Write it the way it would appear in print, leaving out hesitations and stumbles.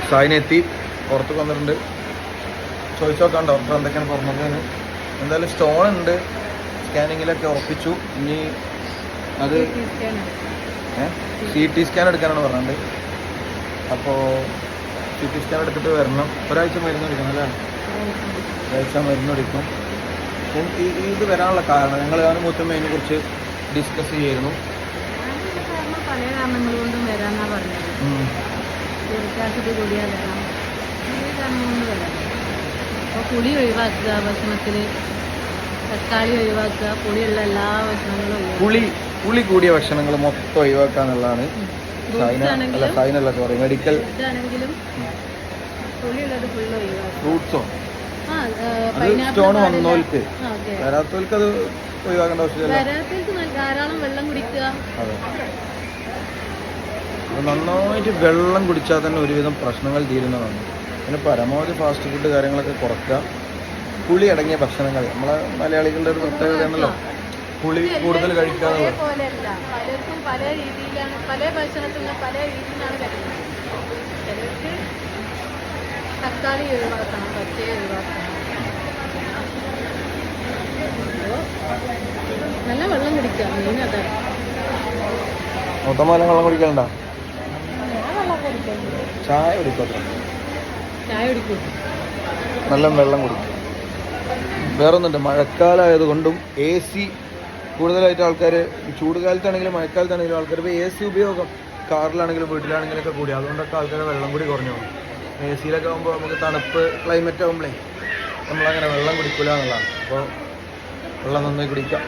സായിനെത്തി പുറത്ത് വന്നിട്ടുണ്ട്. ചോദിച്ചു നോക്കാം ഡോക്ടർ എന്തൊക്കെയാണ് പറഞ്ഞത്. എന്തായാലും സ്റ്റോൺ ഉണ്ട്, സ്കാനിങ്ങിലൊക്കെ ഉറപ്പിച്ചു. ഇനി അത് CT സ്കാൻ എടുക്കാനാണ് പറഞ്ഞത്. അപ്പോൾ CT സ്കാൻ എടുത്തിട്ട് വരണം. ഒരാഴ്ച മരുന്ന് എടുക്കണം അല്ലേ? ഒരാഴ്ച മരുന്ന് എടുക്കും. ഇത് വരാനുള്ള കാരണം ഞങ്ങൾ മൂത്തമ്മ അതിനെ കുറിച്ച് ഡിസ്കസ് ചെയ്യായിരുന്നു. പല കാരണങ്ങൾ കൊണ്ടും വരാന്നാ പറഞ്ഞത്. അപ്പോൾ പുളി ഒഴിവാക്കുക, ഭക്ഷണത്തിൽ തക്കാളി ഒഴിവാക്കുക, പുളിയുള്ള എല്ലാ ഭക്ഷണങ്ങളും പുളി കൂടിയ ഭക്ഷണങ്ങൾ മൊത്തം ഒഴിവാക്കുക എന്നുള്ളതാണ് മെഡിക്കൽ. പുളിയുള്ളത് ഫുള്ള് ഒഴിവാക്കുക. ഫ്രൂട്ട്സോ സ്റ്റോൺ വന്നോൽക്ക്, വരാത്തോൽക്ക് അത് ഒഴിവാക്കേണ്ട ആവശ്യമില്ല. ധാരാളം വെള്ളം കുടിക്കുക. അതെ, നന്നായിട്ട് വെള്ളം കുടിച്ചാൽ തന്നെ ഒരുവിധം പ്രശ്നങ്ങൾ തീരുന്നതാണ്. പിന്നെ പരമാവധി ഫാസ്റ്റ് ഫുഡ് കാര്യങ്ങളൊക്കെ കുറയ്ക്കുക. പുളി അടങ്ങിയ ഭക്ഷണങ്ങൾ നമ്മളെ മലയാളികളുടെ ഒരു പ്രത്യേകതയാണല്ലോ പുളി കൂടുതൽ കഴിക്കാതെ. പലർക്കും പല രീതിയിലാണ്, പല ഭക്ഷണത്തിനും പല രീതിയിലാണ് കഴിക്കുന്നത്. ചിലർക്ക് തക്കാളി ഒഴിവാക്കണം, പച്ചയെ ഒഴിവാക്കണം. നല്ല വെള്ളം കുടിക്കുക, മെയിൻ അതാണ്. മൊത്തമാലം വെള്ളം കുടിക്കണ്ട, ചായ കുടിക്കും, നല്ല വെള്ളം കുടിക്കും. വേറൊന്നുണ്ട്, മഴക്കാലമായതുകൊണ്ടും AC കൂടുതലായിട്ട് ആൾക്കാർ, ചൂട് കാലത്താണെങ്കിലും മഴക്കാലത്താണെങ്കിലും ആൾക്കാർ ഇപ്പോൾ AC ഉപയോഗം കാറിലാണെങ്കിലും വീട്ടിലാണെങ്കിലും ഒക്കെ കൂടി. അതുകൊണ്ടൊക്കെ ആൾക്കാർ വെള്ളം കൂടി കുറഞ്ഞു പോകും. AC-ലൊക്കെ ആകുമ്പോൾ നമുക്ക് തണുപ്പ് ക്ലൈമറ്റ് ആകുമ്പോഴേ നമ്മളങ്ങനെ വെള്ളം കുടിക്കില്ല എന്നുള്ളതാണ്. അപ്പോൾ വെള്ളം നന്നായി കുടിക്കാം.